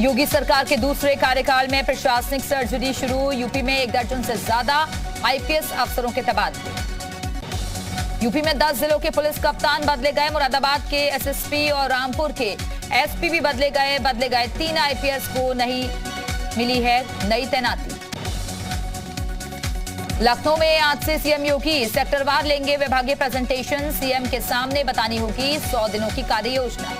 योगी सरकार के दूसरे कार्यकाल में प्रशासनिक सर्जरी शुरू। यूपी में 1 दर्जन से ज्यादा आईपीएस अफसरों के तबादले। यूपी में 10 जिलों के पुलिस कप्तान बदले गए। मुरादाबाद के एसएसपी और रामपुर के एसपी भी बदले गए। 3 आईपीएस को नहीं मिली है नई तैनाती। लखनऊ में आज से सीएम योगी सेक्टरवार लेंगे विभागीय प्रेजेंटेशन। सीएम के सामने बतानी होगी 100 दिनों की कार्य योजना।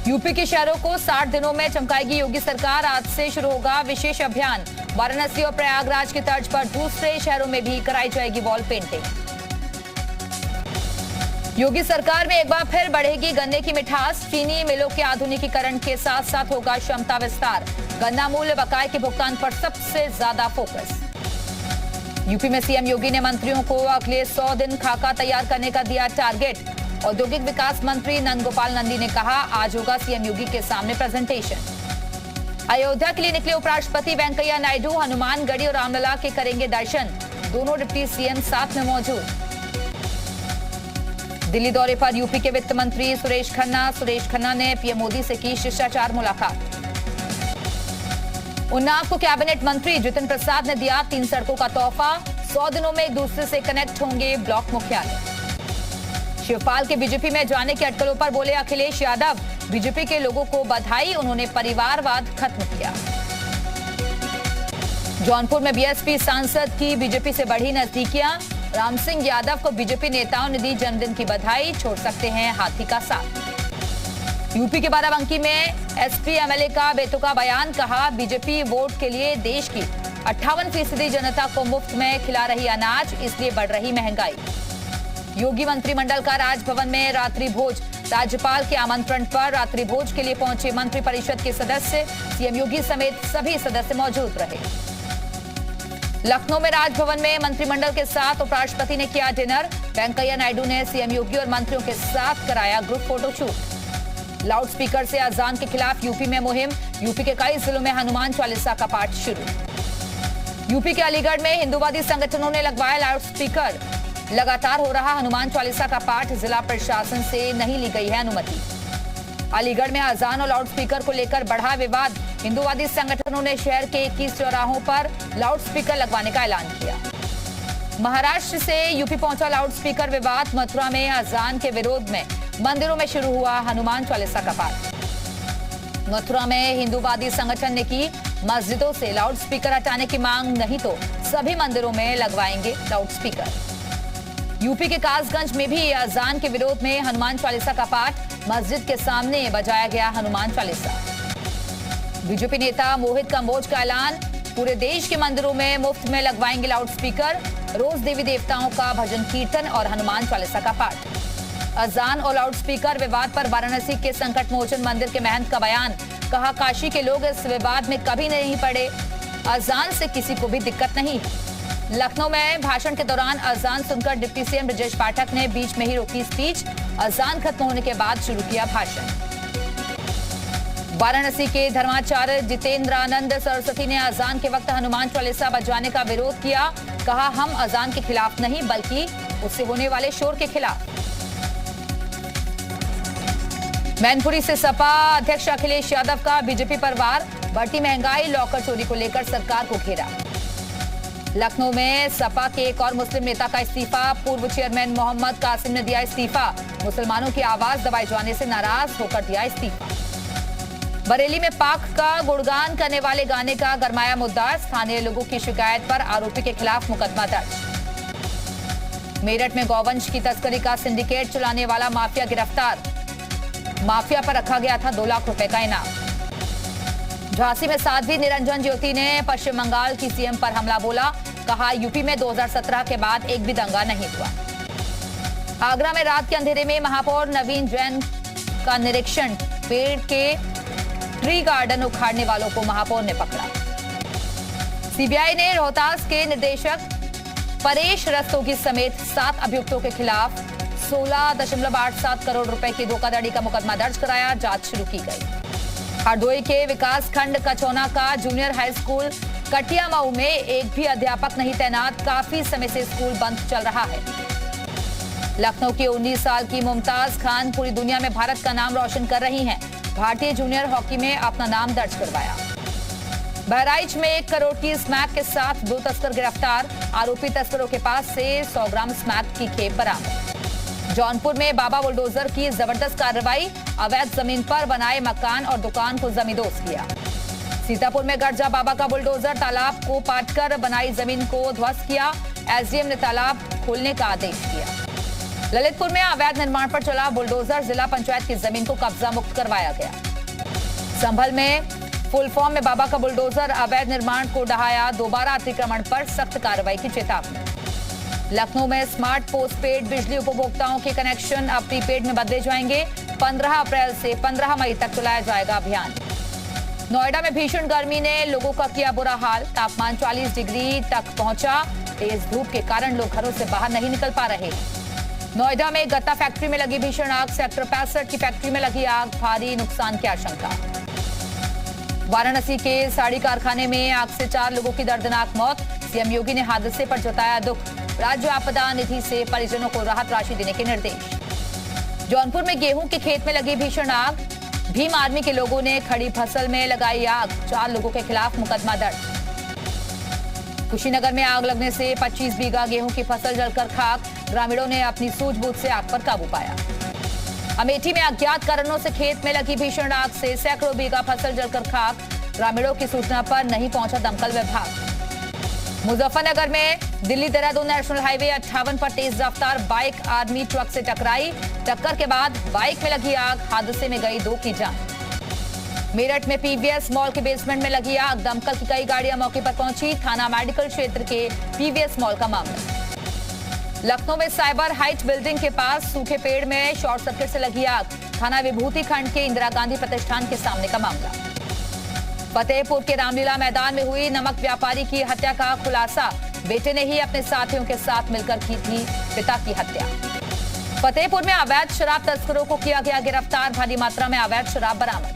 यूपी के शहरों को 60 दिनों में चमकाएगी योगी सरकार। आज से शुरू होगा विशेष अभियान। वाराणसी और प्रयागराज की तर्ज पर दूसरे शहरों में भी कराई जाएगी वॉल पेंटिंग। योगी सरकार में एक बार फिर बढ़ेगी गन्ने की मिठास। चीनी मिलों के आधुनिकीकरण के साथ साथ होगा क्षमता विस्तार। गन्ना मूल्य बकाये के भुगतान पर सबसे ज्यादा फोकस। यूपी में सीएम योगी ने मंत्रियों को अगले 100 दिन खाका तैयार करने का दिया टारगेट। औद्योगिक विकास मंत्री नंदगोपाल नंदी ने कहा आज होगा सीएम योगी के सामने प्रेजेंटेशन। अयोध्या के लिए निकले उपराष्ट्रपति वेंकैया नायडू। हनुमानगढ़ी और रामलला के करेंगे दर्शन। दोनों डिप्टी सीएम साथ में मौजूद। दिल्ली दौरे पर यूपी के वित्त मंत्री सुरेश खन्ना ने पीएम मोदी से की शिष्टाचार मुलाकात। उन्नाव को कैबिनेट मंत्री जितिन प्रसाद ने दिया 3 सड़कों का तोहफा। 100 दिनों में एक दूसरे से कनेक्ट होंगे ब्लॉक मुख्यालय। शिवपाल के बीजेपी में जाने की अटकलों पर बोले अखिलेश यादव। बीजेपी के लोगों को बधाई, उन्होंने परिवारवाद खत्म किया। जौनपुर में बीएसपी सांसद की बीजेपी से बढ़ी नजदीकियां। राम सिंह यादव को बीजेपी नेताओं ने दी जन्मदिन की बधाई। छोड़ सकते हैं हाथी का साथ। यूपी के बाराबंकी में एसपी एमएलए का बेतुका बयान। कहा बीजेपी वोट के लिए देश की 58% जनता को मुफ्त में खिला रही अनाज, इसलिए बढ़ रही महंगाई। योगी मंत्रिमंडल का राजभवन में रात्रि भोज। राज्यपाल के आमंत्रण पर रात्रि भोज के लिए पहुंचे मंत्रिपरिषद के सदस्य। सीएम योगी समेत सभी सदस्य मौजूद रहे। लखनऊ में राजभवन में मंत्रिमंडल के साथ उपराष्ट्रपति ने किया डिनर। वेंकैया नायडू ने सीएम योगी और मंत्रियों के साथ कराया ग्रुप फोटोशूट। लाउडस्पीकर से अजान के खिलाफ यूपी में मुहिम। यूपी के कई जिलों में हनुमान चालीसा का पाठ शुरू। यूपी के अलीगढ़ में हिंदूवादी संगठनों ने लगवाया लाउडस्पीकर। लगातार हो रहा हनुमान चालीसा का पाठ। जिला प्रशासन से नहीं ली गई है अनुमति। अलीगढ़ में अजान और लाउडस्पीकर को लेकर बढ़ा विवाद। हिंदूवादी संगठनों ने शहर के 21 चौराहों पर लाउडस्पीकर लगवाने का ऐलान किया। महाराष्ट्र से यूपी पहुंचा लाउडस्पीकर विवाद। मथुरा में अजान के विरोध में मंदिरों में शुरू हुआ हनुमान चालीसा का पाठ। मथुरा में हिंदूवादी संगठन ने की मस्जिदों से लाउडस्पीकर हटाने की मांग, नहीं तो सभी मंदिरों में लगवाएंगे लाउडस्पीकर। यूपी के कासगंज में भी अजान के विरोध में हनुमान चालीसा का पाठ। मस्जिद के सामने बजाया गया हनुमान चालीसा। बीजेपी नेता मोहित कंबोज का ऐलान। पूरे देश के मंदिरों में मुफ्त में लगवाएंगे लाउडस्पीकर। रोज देवी देवताओं का भजन कीर्तन और हनुमान चालीसा का पाठ। अजान और लाउडस्पीकर विवाद पर वाराणसी के संकट मोचन मंदिर के महंत का बयान। कहा काशी के लोग इस विवाद में कभी नहीं पड़े। अजान से किसी को भी दिक्कत नहीं। लखनऊ में भाषण के दौरान अजान सुनकर डिप्टी सीएम ब्रजेश पाठक ने बीच में ही रोकी स्पीच। अजान खत्म होने के बाद शुरू किया भाषण। वाराणसी के धर्माचार्य जितेंद्रानंद सरस्वती ने अजान के वक्त हनुमान चालीसा बजाने का विरोध किया। कहा हम अजान के खिलाफ नहीं बल्कि उससे होने वाले शोर के खिलाफ। मैनपुरी से सपा अध्यक्ष अखिलेश यादव का बीजेपी पर वार। बढ़ती महंगाई, लॉकर चोरी को लेकर सरकार को घेरा। लखनऊ में सपा के एक और मुस्लिम नेता का इस्तीफा। पूर्व चेयरमैन मोहम्मद कासिम ने दिया इस्तीफा। मुसलमानों की आवाज दबाए जाने से नाराज होकर दिया इस्तीफा। बरेली में पाक का गुणगान करने वाले गाने का गरमाया मुद्दा। स्थानीय लोगों की शिकायत पर आरोपी के खिलाफ मुकदमा दर्ज। मेरठ में गौवंश की तस्करी का सिंडिकेट चलाने वाला माफिया गिरफ्तार। माफिया पर रखा गया था 2 लाख रुपए का इनाम। झांसी में साध्वी निरंजन ज्योति ने पश्चिम बंगाल की सीएम पर हमला बोला। कहा यूपी में 2017 के बाद एक भी दंगा नहीं हुआ। आगरा में रात के अंधेरे में महापौर नवीन जैन का निरीक्षण। पेड़ के ट्री गार्डन उखाड़ने वालों को महापौर ने पकड़ा। सीबीआई ने रोहतास के निदेशक परेश रस्तोगी समेत 7 अभियुक्तों के खिलाफ 16.87 करोड़ रुपए की धोखाधड़ी का मुकदमा दर्ज कराया। जांच शुरू की गई। हरदोई के विकास खंड कचौना का जूनियर हाई स्कूल कटियामऊ में एक भी अध्यापक नहीं तैनात। काफी समय से स्कूल बंद चल रहा है। लखनऊ की 19 साल की मुमताज खान पूरी दुनिया में भारत का नाम रोशन कर रही हैं। भारतीय जूनियर हॉकी में अपना नाम दर्ज करवाया। बहराइच में 1 करोड़ की स्मैक के साथ 2 तस्कर गिरफ्तार। आरोपी तस्करों के पास से 100 ग्राम स्मैक की खेप बरामद। जौनपुर में बाबा बुलडोजर की जबरदस्त कार्रवाई। अवैध जमीन पर बनाए मकान और दुकान को जमींदोज किया। सीतापुर में गर्जा बाबा का बुलडोजर तालाब को पाटकर बनाई जमीन को ध्वस्त किया। एसडीएम ने तालाब खोलने का आदेश दिया। ललितपुर में अवैध निर्माण पर चला बुलडोजर, जिला पंचायत की जमीन को कब्जा मुक्त करवाया गया। संभल में फुल फॉर्म में बाबा का बुलडोजर अवैध निर्माण को ढहाया। दोबारा अतिक्रमण पर सख्त कार्रवाई की चेतावनी। लखनऊ में स्मार्ट पोस्टपेड बिजली उपभोक्ताओं के कनेक्शन अब प्रीपेड में बदले जाएंगे। 15 अप्रैल से 15 मई तक चलाया जाएगा अभियान। नोएडा में भीषण गर्मी ने लोगों का किया बुरा हाल। तापमान 40 डिग्री तक पहुंचा। तेज धूप के कारण लोग घरों से बाहर नहीं निकल पा रहे। नोएडा में गत्ता फैक्ट्री में लगी भीषण आग। सेक्टर 65 की फैक्ट्री में लगी आग, भारी नुकसान की आशंका। वाराणसी के साड़ी कारखाने में आग से 4 लोगों की दर्दनाक मौत। सीएम योगी ने हादसे पर जताया दुख। राज्य आपदा निधि से परिजनों को राहत राशि देने के निर्देश। जौनपुर में गेहूं के खेत में लगी भीषण आग। भीम आर्मी के लोगों ने खड़ी फसल में लगाई आग। 4 लोगों के खिलाफ मुकदमा दर्ज। कुशीनगर में आग लगने से 25 बीघा गेहूं की फसल जलकर खाक। ग्रामीणों ने अपनी सूझबूझ से आग पर काबू पाया। अमेठी में अज्ञात कारणों से खेत में लगी भीषण आग से सैकड़ों बीघा फसल जलकर खाक। ग्रामीणों की सूचना पर नहीं पहुंचा दमकल विभाग। मुजफ्फरनगर में दिल्ली देहरादून नेशनल हाईवे 58 पर तेज रफ्तार बाइक आर्मी ट्रक से टकराई। टक्कर के बाद बाइक में लगी आग। हादसे में गई 2 की जान। मेरठ में पीवीएस मॉल के बेसमेंट में लगी आग। दमकल की कई गाड़ियां मौके पर पहुंची। थाना मेडिकल क्षेत्र के पीवीएस मॉल का मामला। लखनऊ में साइबर हाइट बिल्डिंग के पास सूखे पेड़ में शॉर्ट सर्किट से लगी आग। थाना विभूति खंड के इंदिरा गांधी प्रतिष्ठान के सामने का मामला। फतेहपुर के रामलीला मैदान में हुई नमक व्यापारी की हत्या का खुलासा। बेटे ने ही अपने साथियों के साथ मिलकर की थी पिता की हत्या। फतेहपुर में अवैध शराब तस्करों को किया गया गिरफ्तार। भारी मात्रा में अवैध शराब बरामद।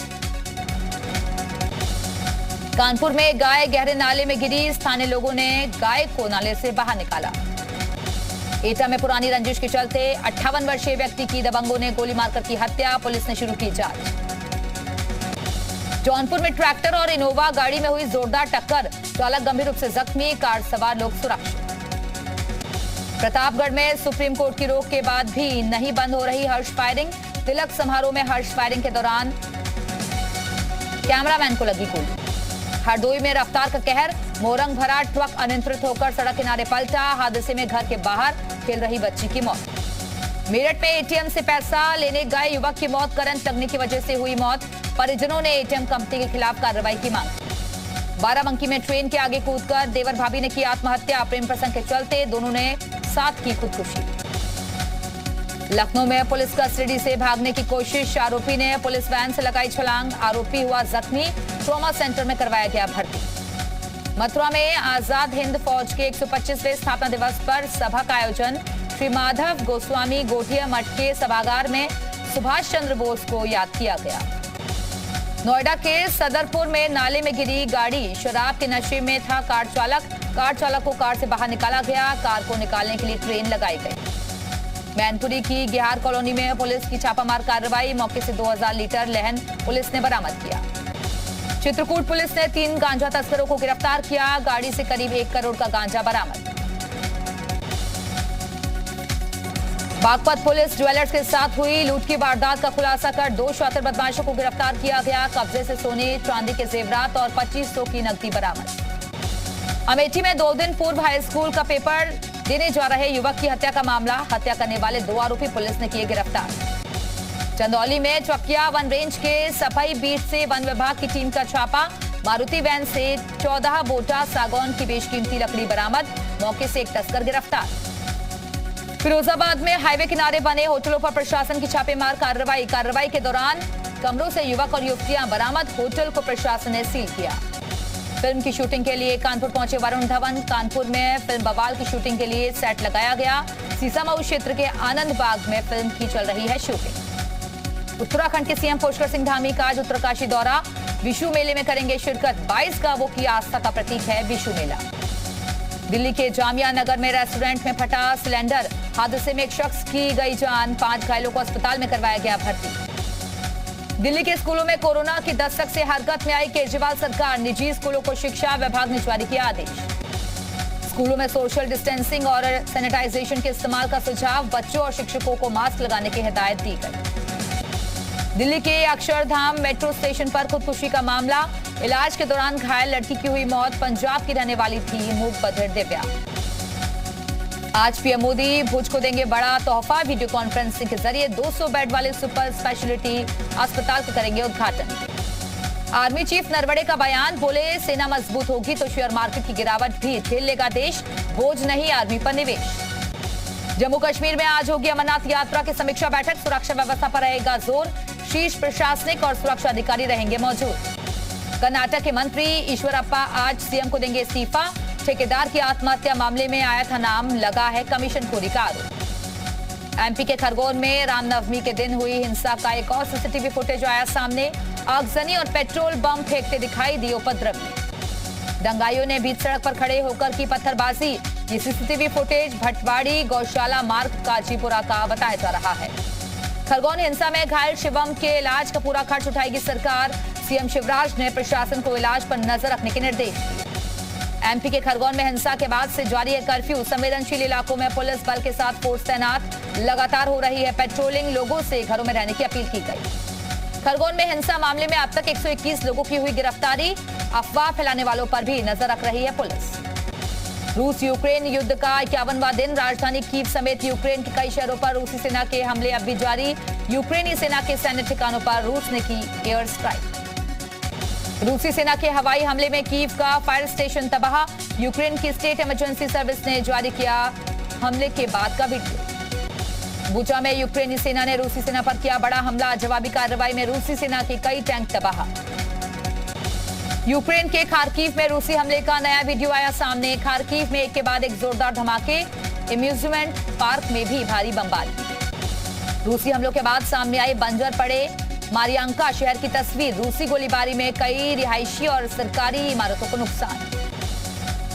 कानपुर में गाय गहरे नाले में गिरी। स्थानीय लोगों ने गाय को नाले से बाहर निकाला। एटा में पुरानी रंजिश के चलते 58 वर्षीय व्यक्ति की दबंगों ने गोली मारकर की हत्या। पुलिस ने शुरू की जांच। जौनपुर में ट्रैक्टर और इनोवा गाड़ी में हुई जोरदार टक्कर। चालक गंभीर रूप से जख्मी, कार सवार लोग सुरक्षित। प्रतापगढ़ में सुप्रीम कोर्ट की रोक के बाद भी नहीं बंद हो रही हर्ष फायरिंग। तिलक समारोह में हर्ष फायरिंग के दौरान कैमरामैन को लगी गोली। हरदोई में रफ्तार का कहर। मोरंग भरा ट्रक अनियंत्रित होकर सड़क किनारे पलटा। हादसे में घर के बाहर खेल रही बच्ची की मौत। मेरठ में एटीएम से पैसा लेने गए युवक की मौत। करंट लगने की वजह से हुई मौत। परिजनों ने एटीएम कंपनी के खिलाफ कार्रवाई की मांग। बाराबंकी में ट्रेन के आगे कूदकर देवर भाभी ने की आत्महत्या। प्रेम प्रसंग के चलते दोनों ने साथ की खुदकुशी। लखनऊ में पुलिस कस्टडी से भागने की कोशिश। आरोपी ने पुलिस वैन से लगाई छलांग। आरोपी हुआ जख्मी। ट्रॉमा सेंटर में करवाया गया भर्ती। मथुरा में आजाद हिंद फौज के 125वें स्थापना दिवस पर सभा का आयोजन। श्री माधव गोस्वामी गोठिया मठ के सभागार में सुभाष चंद्र बोस को याद किया गया। नोएडा के सदरपुर में नाले में गिरी गाड़ी। शराब के नशे में था कार चालक। कार चालक को कार से बाहर निकाला गया। कार को निकालने के लिए ट्रेन लगाई गई। मैनपुरी की गेहार कॉलोनी में पुलिस की छापामार कार्रवाई। मौके से 2000 लीटर लहन पुलिस ने बरामद किया। चित्रकूट पुलिस ने 3 गांजा तस्करों को गिरफ्तार किया। गाड़ी से करीब 1 करोड़ का गांजा बरामद। बागपत पुलिस ज्वेलर्स के साथ हुई लूट की वारदात का खुलासा कर 2 शातिर बदमाशों को गिरफ्तार किया गया। कब्जे से सोने चांदी के जेवरात और 2500 की नकदी बरामद। अमेठी में 2 दिन पूर्व हाई स्कूल का पेपर देने जा रहे युवक की हत्या का मामला। हत्या करने वाले 2 आरोपी पुलिस ने किए गिरफ्तार। चंदौली में चकिया वन रेंज के सफाई बीट से वन विभाग की टीम का छापा। मारुति वैन से 14 बोटा सागौन की बेशकीमती लकड़ी बरामद। मौके से एक तस्कर गिरफ्तार। फिरोजाबाद में हाईवे किनारे बने होटलों पर प्रशासन की छापेमार कार्रवाई के दौरान कमरों से युवक और युवतियां बरामद। होटल को प्रशासन ने सील किया। फिल्म की शूटिंग के लिए कानपुर पहुंचे वरुण धवन। कानपुर में फिल्म बवाल की शूटिंग के लिए सेट लगाया गया। सीसामऊ क्षेत्र के आनंद बाग में फिल्म की चल रही है शूटिंग। उत्तराखंड के सीएम पुष्कर सिंह धामी का आज उत्तरकाशी दौरा। विशु मेले में करेंगे शिरकत। 22 गांवों की आस्था का प्रतीक है विशु मेला। दिल्ली के जामिया नगर में रेस्टोरेंट में फटा सिलेंडर। हादसे में एक शख्स की गई जान। 5 घायलों को अस्पताल में करवाया गया भर्ती। दिल्ली के स्कूलों में कोरोना की दस्तक से हरकत में आई केजरीवाल सरकार। निजी स्कूलों को शिक्षा विभाग ने जारी किया आदेश। स्कूलों में सोशल डिस्टेंसिंग और सैनिटाइजेशन के इस्तेमाल का सुझाव। बच्चों और शिक्षकों को मास्क लगाने की हिदायत दी गई। दिल्ली के अक्षरधाम मेट्रो स्टेशन पर खुदकुशी का मामला। इलाज के दौरान घायल लड़की की हुई मौत। पंजाब की रहने वाली थी मूक बधिर दिव्या। आज पीएम मोदी भुज को देंगे बड़ा तोहफा। वीडियो कॉन्फ्रेंसिंग के जरिए 200 बेड वाले सुपर स्पेशलिटी अस्पताल का करेंगे उद्घाटन। आर्मी चीफ नरवणे का बयान। बोले सेना मजबूत होगी तो शेयर मार्केट की गिरावट भी झेल लेगा देश। बोझ नहीं आर्मी पर निवेश। जम्मू कश्मीर में आज होगी अमरनाथ यात्रा की समीक्षा बैठक। सुरक्षा व्यवस्था पर रहेगा जोर। शीर्ष प्रशासनिक और सुरक्षा अधिकारी रहेंगे मौजूद। कर्नाटक के मंत्री ईश्वरप्पा आज सीएम को देंगे इस्तीफा। ठेकेदार की आत्महत्या मामले में आया था नाम। लगा है कमीशनखोरी का आरोप। एमपी के खरगोन में रामनवमी के दिन हुई हिंसा का एक और सीसीटीवी फुटेज आया सामने। आगजनी और पेट्रोल बम फेंकते दिखाई दिए उपद्रवी। दंगाइयों ने बीच सड़क पर खड़े होकर की पत्थरबाजी। ये सीसीटीवी फुटेज भटवाड़ी गौशाला मार्ग काजीपुरा का बताया जा रहा है। खरगोन हिंसा में घायल शिवम के इलाज का पूरा खर्च उठाएगी सरकार। सीएम शिवराज ने प्रशासन को इलाज पर नजर रखने के निर्देश दिए। एमपी के खरगोन में हिंसा के बाद से जारी है कर्फ्यू। संवेदनशील इलाकों में पुलिस बल के साथ फोर्स तैनात। लगातार हो रही है पेट्रोलिंग। लोगों से घरों में रहने की अपील की गई। खरगोन में हिंसा मामले में अब तक 121 लोगों की हुई गिरफ्तारी। अफवाह फैलाने वालों पर भी नजर रख रही है पुलिस। रूस यूक्रेन युद्ध का 51वां दिन। राजधानी कीव समेत यूक्रेन के कई शहरों पर रूसी सेना के हमले अब भी जारी। यूक्रेनी सेना के सैन्य ठिकानों पर रूस ने की एयर स्ट्राइक। रूसी सेना के हवाई हमले में कीव का फायर स्टेशन तबाह। यूक्रेन की स्टेट इमरजेंसी सर्विस ने जारी किया हमले के बाद का वीडियो। बुचा में यूक्रेनी सेना ने रूसी सेना पर किया बड़ा हमला। जवाबी कार्रवाई में रूसी सेना के कई टैंक तबाह। यूक्रेन के खार्किव में रूसी हमले का नया वीडियो आया सामने। खार्किव में एक के बाद एक जोरदार धमाके। एम्यूजमेंट पार्क में भी भारी बमबारी। रूसी हमलों के बाद सामने आई बंजर पड़े मारियांका शहर की तस्वीर। रूसी गोलीबारी में कई रिहायशी और सरकारी इमारतों को नुकसान।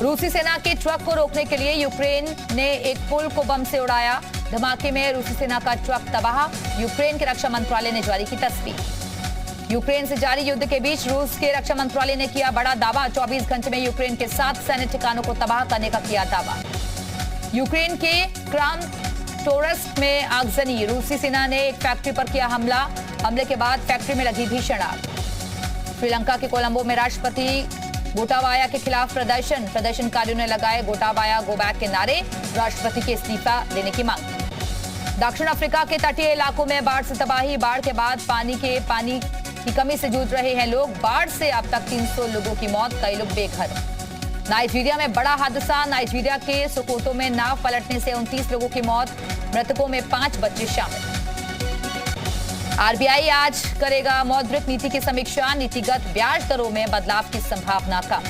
रूसी सेना के ट्रक को रोकने के लिए यूक्रेन ने एक पुल को बम से उड़ाया। धमाके में रूसी सेना का ट्रक तबाह। यूक्रेन के रक्षा मंत्रालय ने जारी की तस्वीर। यूक्रेन से जारी युद्ध के बीच रूस के रक्षा मंत्रालय ने किया बड़ा दावा। 24 घंटे में यूक्रेन के 7 सैन्य ठिकानों को तबाह करने का किया दावा। यूक्रेन के क्रामाटोर्स्क में आगजनी। रूसी सेना ने एक फैक्ट्री पर किया हमला। हमले के बाद फैक्ट्री में लगी भीषण आग। श्रीलंका के कोलंबो में राष्ट्रपति गोटाबाया के खिलाफ प्रदर्शनकारियों ने लगाए गोटाबाया गो बैक के नारे। राष्ट्रपति के इस्तीफा देने की मांग। दक्षिण अफ्रीका के तटीय इलाकों में बाढ़ से तबाही। बाढ़ के बाद पानी की कमी से जूझ रहे हैं लोग। बाढ़ से अब तक 300 लोगों की मौत। कई लोग बेघर। नाइजीरिया में बड़ा हादसा। नाइजीरिया के सोकोतो में नाव पलटने से 29 लोगों की मौत। मृतकों में 5 बच्चे शामिल। आरबीआई आज करेगा मौद्रिक नीति की समीक्षा। नीतिगत ब्याज दरों में बदलाव की संभावना कम।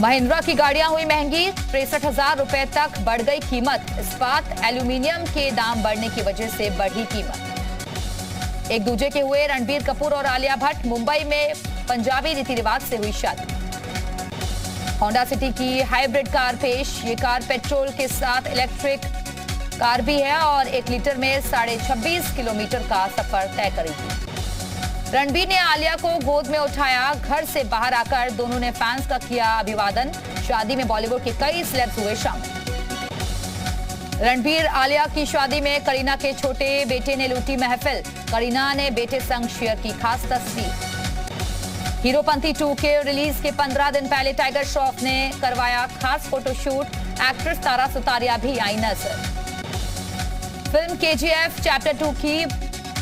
महिंद्रा की गाड़ियां हुई महंगी। 63,000 रुपए तक बढ़ गई कीमत। इस्पात एल्यूमिनियम के दाम बढ़ने की वजह से बढ़ी कीमत। एक दूजे के हुए रणबीर कपूर और आलिया भट्ट। मुंबई में पंजाबी रीति रिवाज से हुई शादी। होंडा सिटी की हाइब्रिड कार पेश। ये कार पेट्रोल के साथ इलेक्ट्रिक कार भी है और 1 लीटर में 26.5 किलोमीटर का सफर तय करेगी। रणबीर ने आलिया को गोद में उठाया। घर से बाहर आकर दोनों ने फैंस का किया अभिवादन। शादी में बॉलीवुड के कई सेलेब्स हुए शामिल। रणबीर आलिया की शादी में करीना के छोटे बेटे ने लूटी महफिल। करीना ने बेटे संग शेयर की खास तस्वीर। हीरोपंती 2 के रिलीज के 15 दिन पहले टाइगर श्रॉफ ने करवाया खास फोटोशूट। एक्ट्रेस तारा सुतारिया भी आई नजर। फिल्म केजीएफ चैप्टर 2 की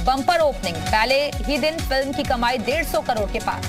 बम्पर ओपनिंग। पहले ही दिन फिल्म की कमाई 150 करोड़ के पार।